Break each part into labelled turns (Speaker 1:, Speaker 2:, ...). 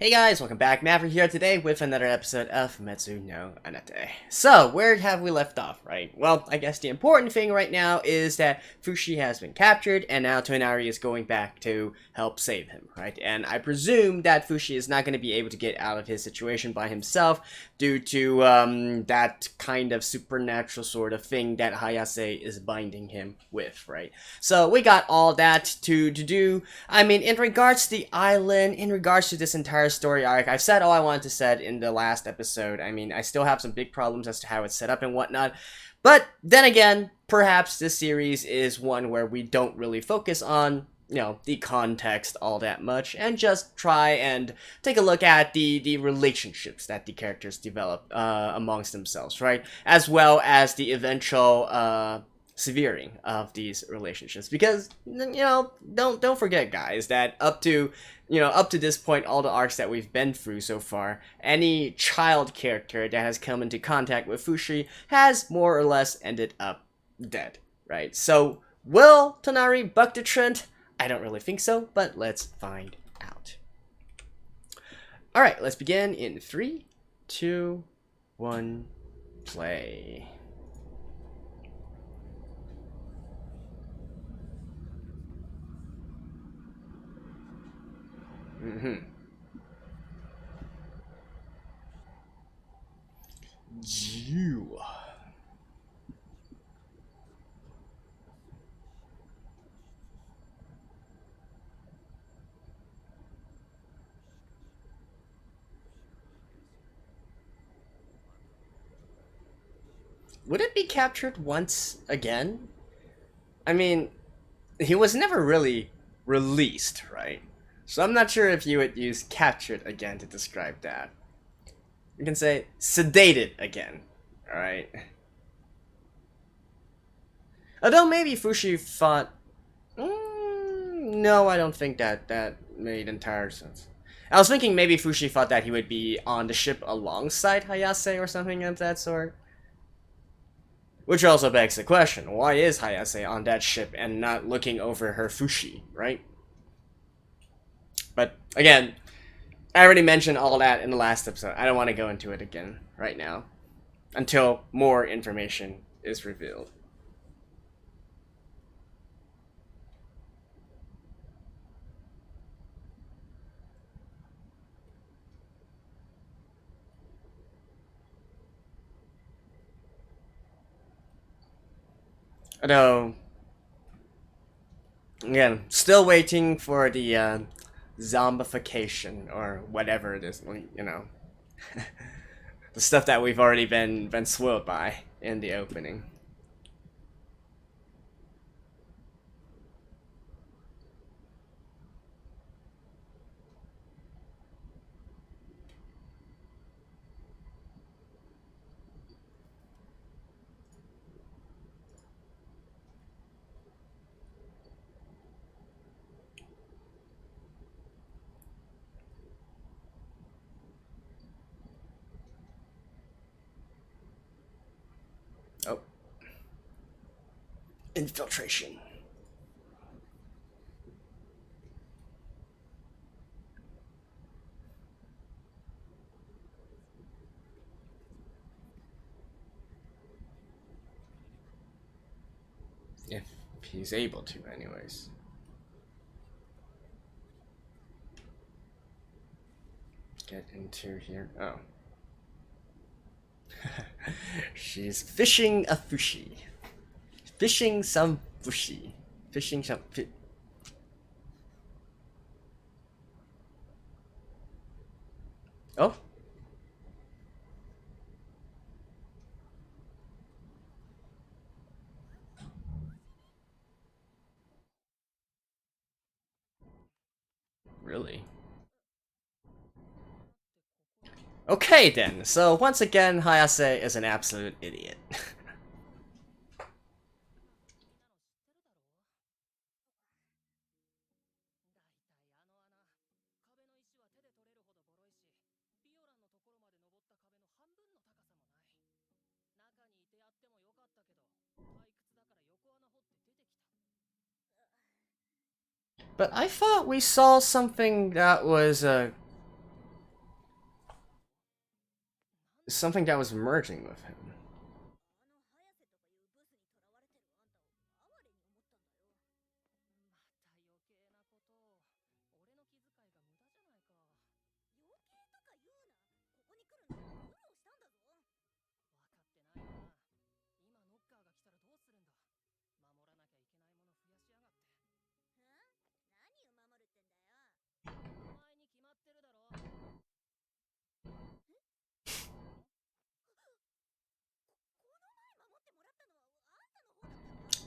Speaker 1: Hey guys, welcome back. Maverick here today with another episode of Fumetsu no Anata. So, where have we left off, right? Well, I guess the important thing right now is that Fushi has been captured, and now Tonari is going back to help save him, right? And I presume that Fushi is not going to be able to get out of his situation by himself due to that kind of supernatural sort of thing that Hayase is binding him with, right? So, we got all that to do. I mean, in regards to the island, in regards to this entire story arc, I've said all I wanted to say in the last episode. I mean, I still have some big problems as to how it's set up and whatnot. But then again, perhaps this series is one where we don't really focus on, the context all that much, and just try and take a look at the relationships that the characters develop amongst themselves, right? As well as the eventual severing of these relationships, because don't forget, guys, that up to this point, all the arcs that we've been through so far, any child character that has come into contact with Fushi has more or less ended up dead, right? So will Tonari buck the trend? I don't really think so, but let's find out. All right, let's begin in 3 2 1 play. You. Would it be captured once again? I mean, he was never really released, right? So I'm not sure if you would use captured again to describe that. You can say sedated again, alright? Although maybe Fushi thought... no, I don't think that made entire sense. I was thinking maybe Fushi thought that he would be on the ship alongside Hayase or something of that sort. Which also begs the question, why is Hayase on that ship and not looking over her Fushi, right? But again, I already mentioned all that in the last episode. I don't want to go into it again right now until more information is revealed. Although, again, still waiting for the zombification or whatever it is, the stuff that we've already been swilled by in the opening. Oh. Infiltration. If he's able to, anyways. Get into here. Oh. She's fishing a Fushi. Fishing some Fushi. Fishing some... Oh? Really? Okay then, so once again, Hayase is an absolute idiot. But I thought we saw something that was something that was merging with him.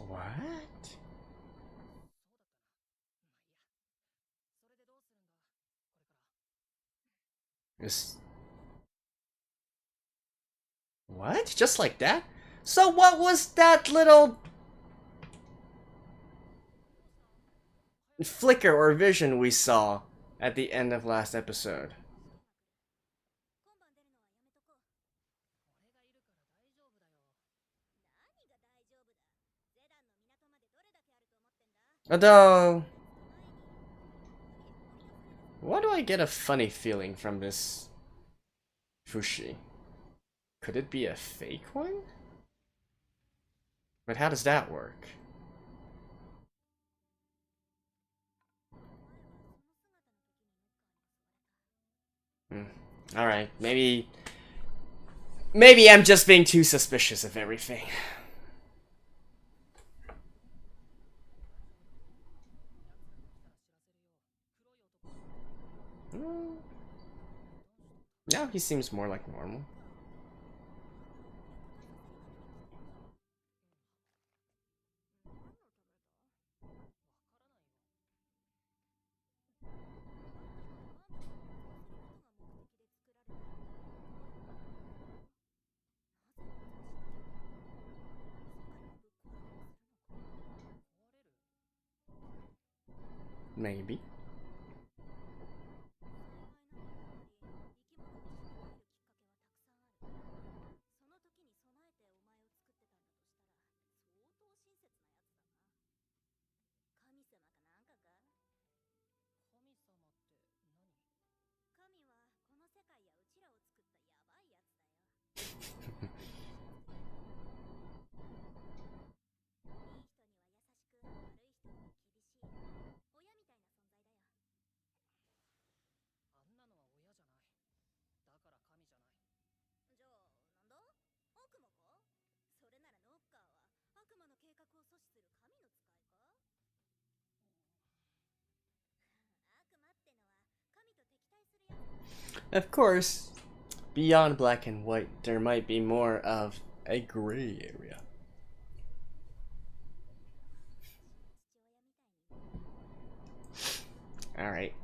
Speaker 1: What? This... What? Just like that? So what was that little flicker or vision we saw at the end of last episode? Although, why do I get a funny feeling from this Fushi? Could it be a fake one? But how does that work? Alright, maybe I'm just being too suspicious of everything. Now he seems more like normal. Maybe. Of course, beyond black and white, there might be more of a gray area. Alright.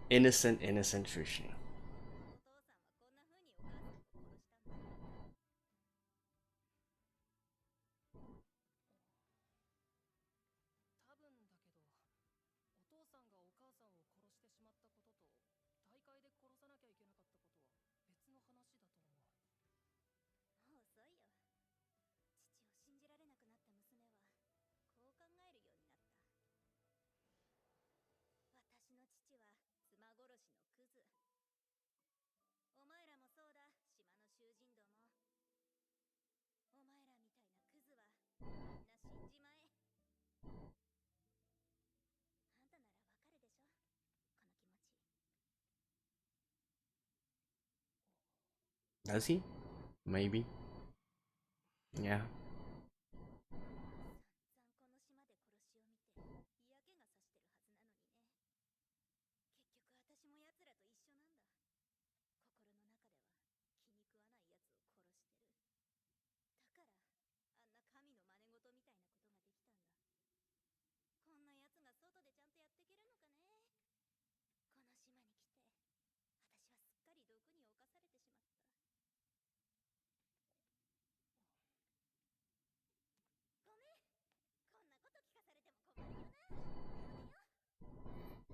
Speaker 1: Innocent Fushi. Does he? Maybe. Yeah.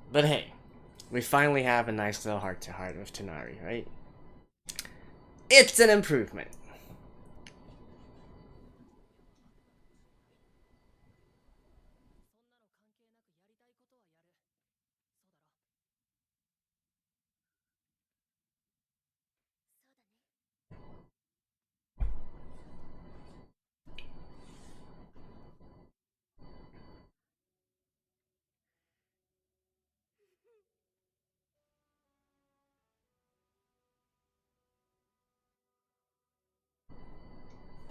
Speaker 1: But hey, we finally have a nice little heart-to-heart with Tonari, right? It's an improvement.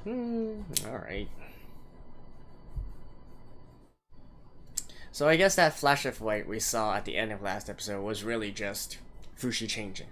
Speaker 1: Alright. So I guess that flash of white we saw at the end of last episode was really just Fushi changing.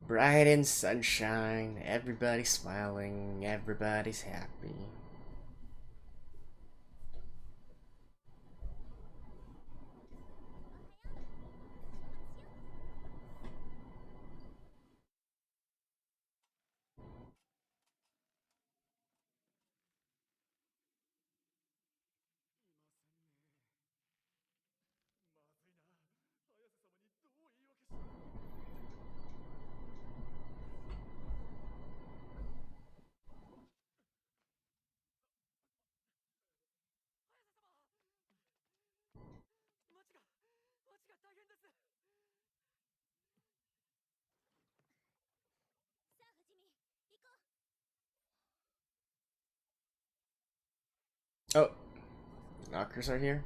Speaker 1: Bright in sunshine, everybody's smiling, everybody's happy. Oh, knockers are here?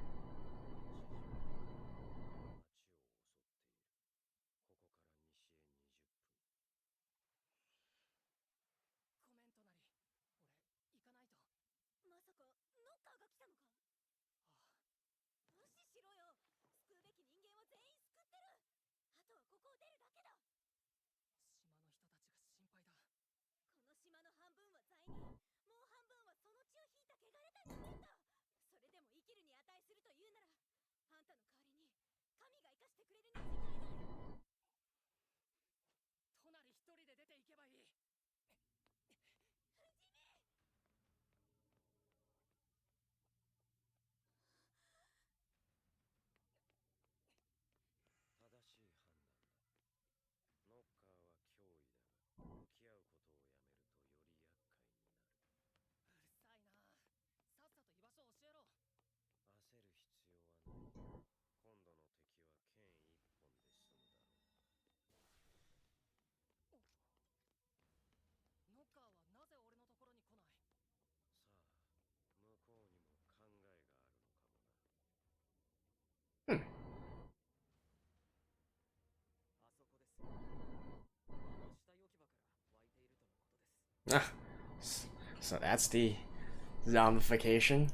Speaker 1: Ah, so that's the zombification.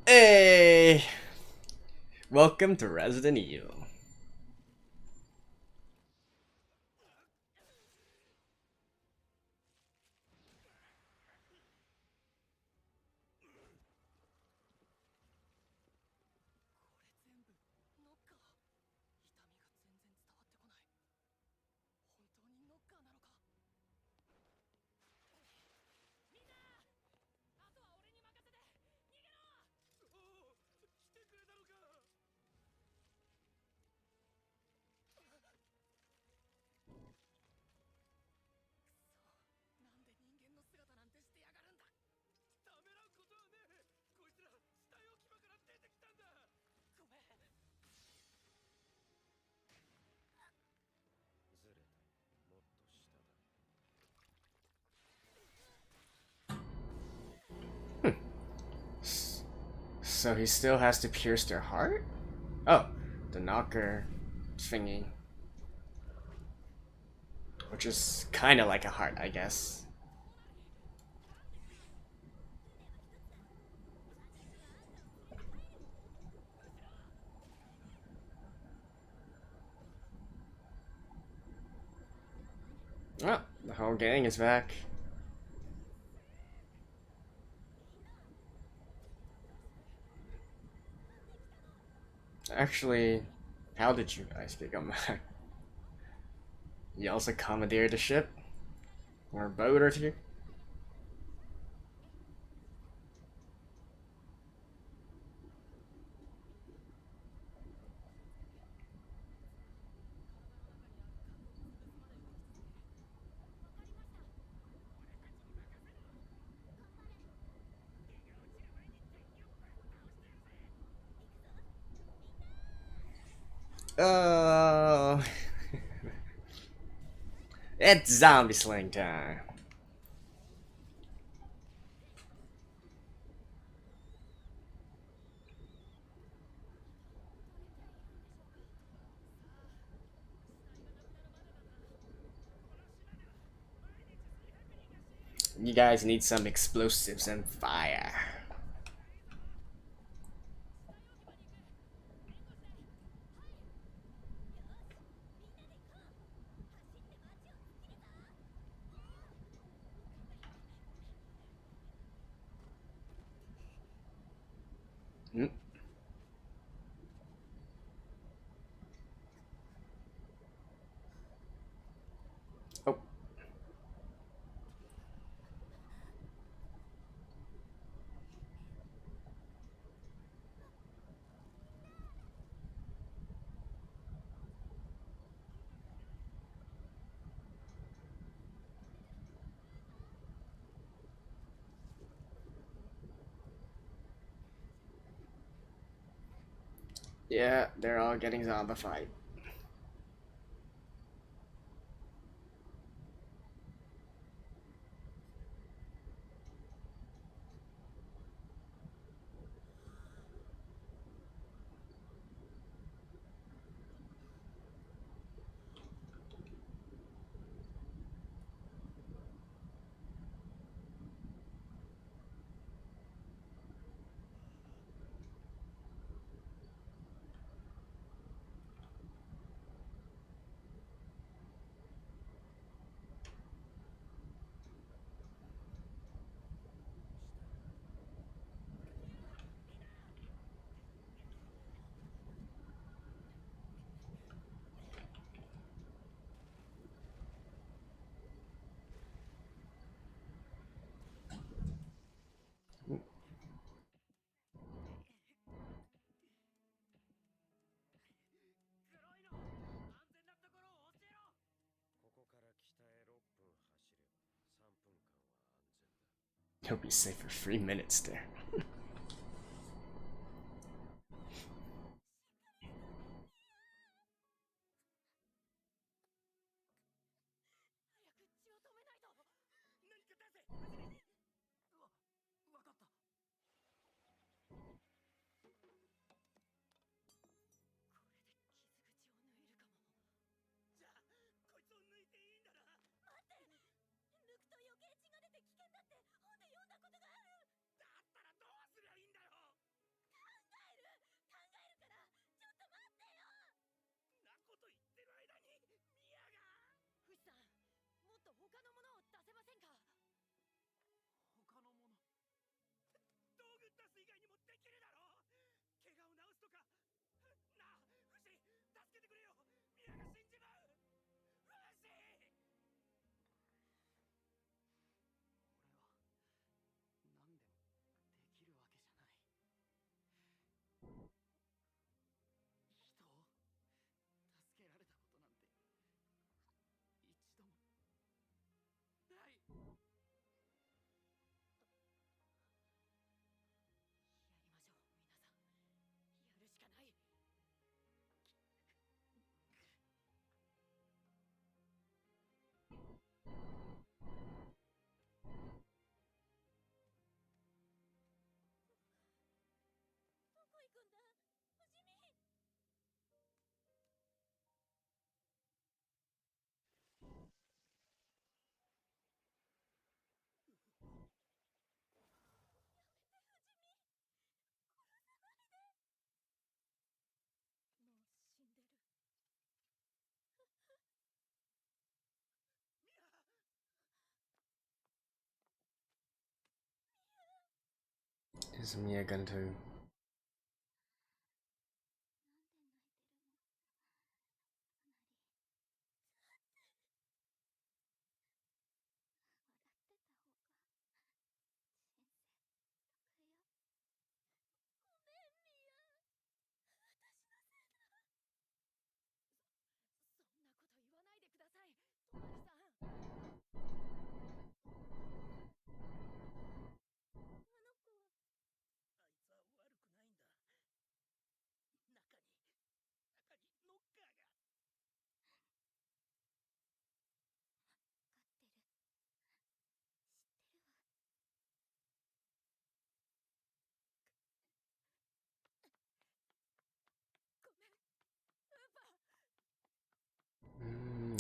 Speaker 1: Hey! Welcome to Resident Evil. So he still has to pierce their heart? Oh, the knocker thingy. Which is kind of like a heart, I guess. Oh, the whole gang is back. Actually, how did you guys get come back? You also commandeered the ship? Or boat or two? Oh, it's zombie sling time. You guys need some explosives and fire. Hmm? Oh. Yeah, they're all getting zombified. He'll be safe for 3 minutes there. Is Mia going to...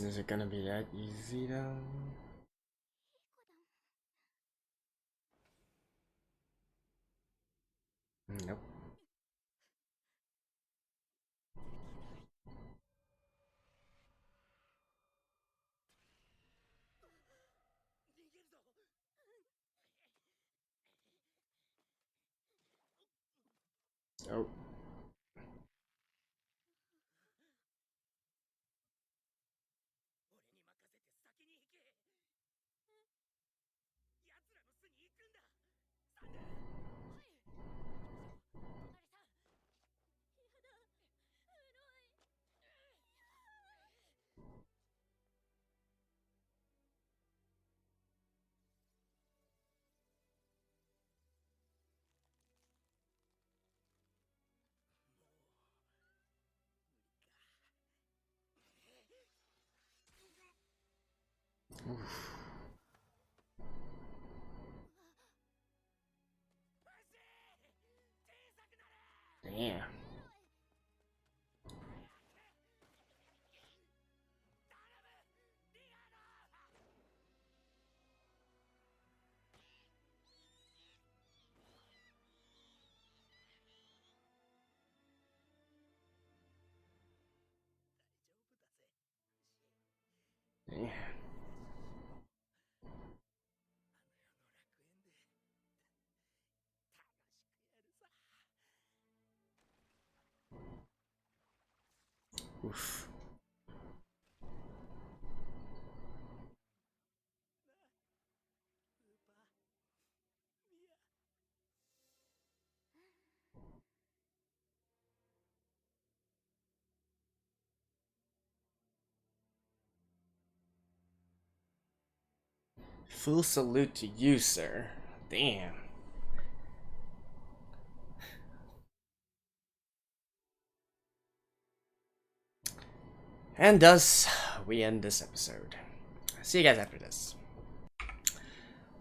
Speaker 1: Is it gonna be that easy though? Nope. Oh. Oof. Damn. Damn. Oof. Full salute to you, sir. Damn. And thus, we end this episode. See you guys after this.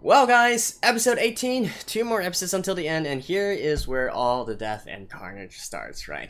Speaker 1: Well, guys, episode 18, 2 more episodes until the end, and here is where all the death and carnage starts, right?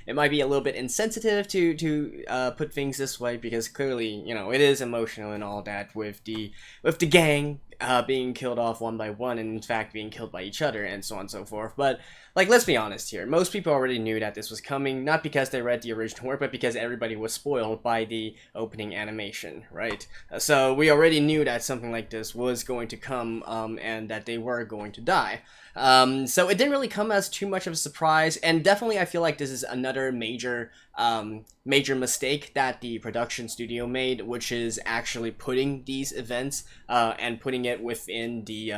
Speaker 1: It might be a little bit insensitive to put things this way, because clearly, you know, it is emotional and all that with the gang being killed off one by one, and in fact being killed by each other, and so on and so forth. But, like, let's be honest here. Most people already knew that this was coming, not because they read the original work, but because everybody was spoiled by the opening animation, right? So we already knew that something like this was going to come, and that they were going to die. So it didn't really come as too much of a surprise, and definitely I feel like this is another major mistake that the production studio made, which is actually putting these events and putting it within the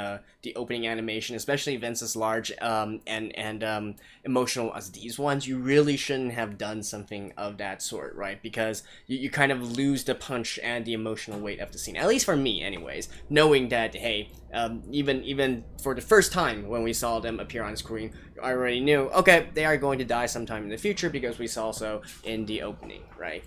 Speaker 1: opening animation, especially events as large and emotional as these ones. You really shouldn't have done something of that sort, right? Because you kind of lose the punch and the emotional weight of the scene, at least for me anyways, knowing that, hey, even for the first time when we saw them appear on screen, I already knew, okay, they are going to die sometime in the future, because we saw so in the opening, right?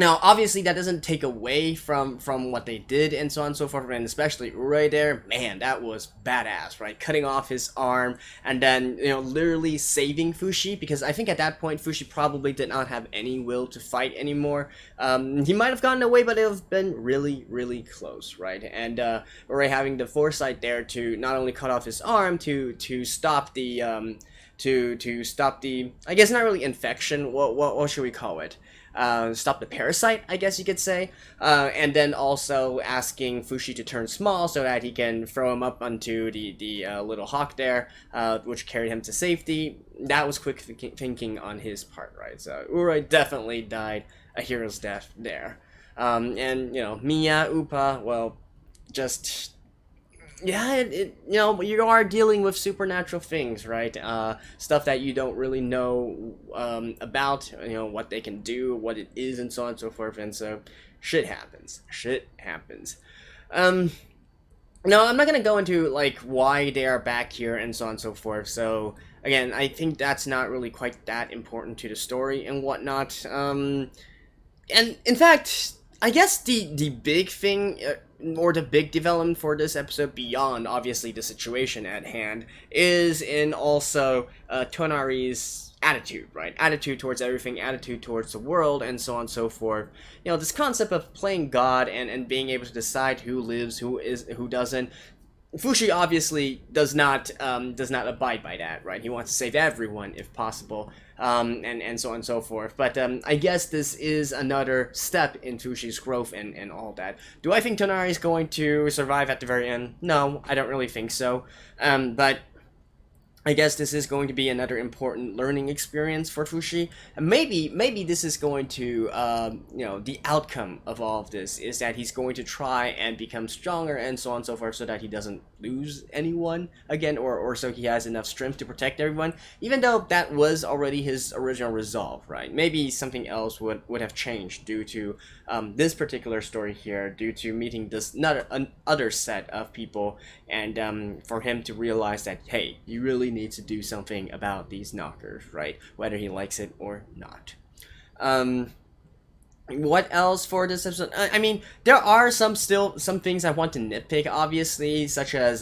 Speaker 1: Now, obviously, that doesn't take away from what they did and so on and so forth, and especially right there, man, that was badass, right? Cutting off his arm, and then, you know, literally saving Fushi, because I think at that point, Fushi probably did not have any will to fight anymore. He might have gotten away, but it would have been really, really close, right? And Ray having the foresight there to not only cut off his arm, to stop the, to stop the, I guess not really infection, what should we call it? stop the parasite, I guess you could say, and then also asking Fushi to turn small so that he can throw him up onto the little hawk there, which carried him to safety. That was quick thinking on his part, right? So Uroi definitely died a hero's death there. And, you know, Miya, Upa, well, just... yeah, you know, you are dealing with supernatural things, right? Stuff that you don't really know about, you know, what they can do, what it is, and so on and so forth. And so, shit happens. Shit happens. No, I'm not gonna go into, like, why they are back here and so on and so forth. So, again, I think that's not really quite that important to the story and whatnot. And, in fact, I guess the big thing... or the big development for this episode, beyond obviously the situation at hand, is in also Tonari's attitude, right? Attitude towards everything, attitude towards the world, and so on and so forth. You know, this concept of playing God and being able to decide who lives, who doesn't. Fushi obviously does not abide by that, right? He wants to save everyone if possible, and so on and so forth. But I guess this is another step in Fushi's growth and all that. Do I think Tonari is going to survive at the very end? No, I don't really think so. But I guess this is going to be another important learning experience for Fushi. And maybe this is going to, you know, the outcome of all of this is that he's going to try and become stronger and so on and so forth so that he doesn't lose anyone again, or so he has enough strength to protect everyone, even though that was already his original resolve, right? Maybe something else would have changed due to this particular story here, due to meeting this other set of people, and for him to realize that, hey, you really need to do something about these knockers, right? Whether he likes it or not. What else for this episode? I mean, there are some things I want to nitpick, obviously, such as,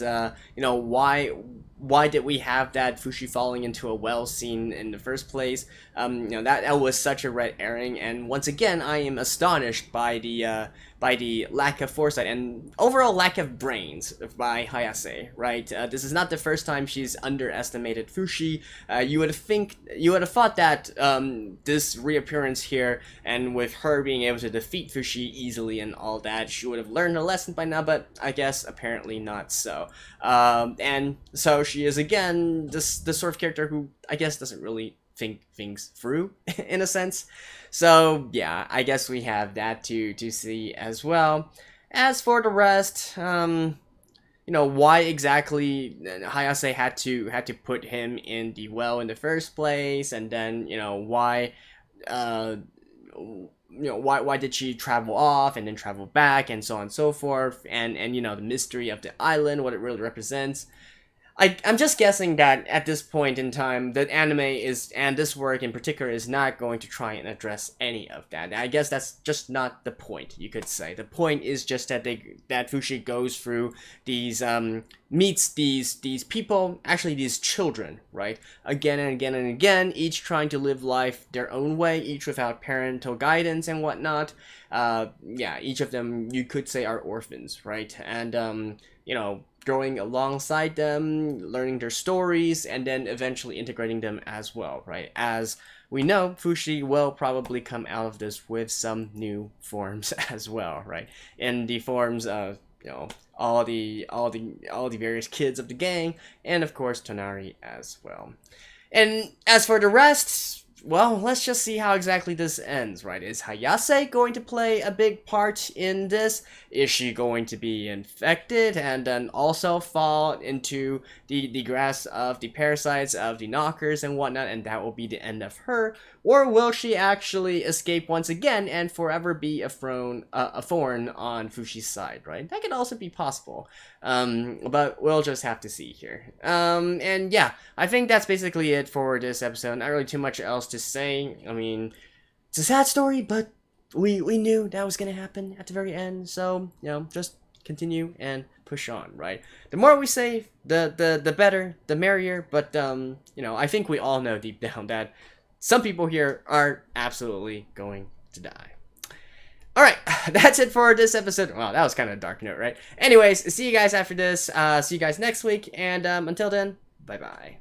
Speaker 1: you know, why did we have that Fushi falling into a well scene in the first place? You know, that was such a red herring, and once again, I am astonished by the lack of foresight and overall lack of brains by Hayase, right? This is not the first time she's underestimated Fushi. You would have thought that this reappearance here, and with her being able to defeat Fushi easily and all that, she would have learned a lesson by now, but I guess apparently not so. And so she is again the sort of character who I guess doesn't really think things through in a sense. So yeah, I guess we have that to see as well. As for the rest, you know, why exactly Hayase had to put him in the well in the first place, and then, you know, why why did she travel off and then travel back and so on and so forth, and you know, the mystery of the island, what it really represents. I'm just guessing that at this point in time, the anime is, and this work in particular, is not going to try and address any of that. I guess that's just not the point, you could say. The point is just that that Fushi goes through these, meets these people, actually these children, right? Again and again and again, each trying to live life their own way, each without parental guidance and whatnot. Yeah, each of them, you could say, are orphans, right? And, you know, growing alongside them, learning their stories, and then eventually integrating them as well, right? As we know, Fushi will probably come out of this with some new forms as well, right? In the forms of, you know, all the various kids of the gang, and of course Tonari as well. And as for the rest, well, let's just see how exactly this ends, right? Is Hayase going to play a big part in this? Is she going to be infected and then also fall into the grasp of the parasites, of the knockers and whatnot, and that will be the end of her? Or will she actually escape once again and forever be a thorn on Fushi's side, right? That could also be possible. But we'll just have to see here. And yeah, I think that's basically it for this episode. Not really too much else to say. I mean, it's a sad story, but we knew that was gonna happen at the very end, so, you know, just continue and push on, right? The more we say, the better, the merrier, but, you know, I think we all know deep down that some people here are absolutely going to die. Alright, that's it for this episode. Wow, that was kind of a dark note, right? Anyways, see you guys after this, see you guys next week, and until then, bye-bye.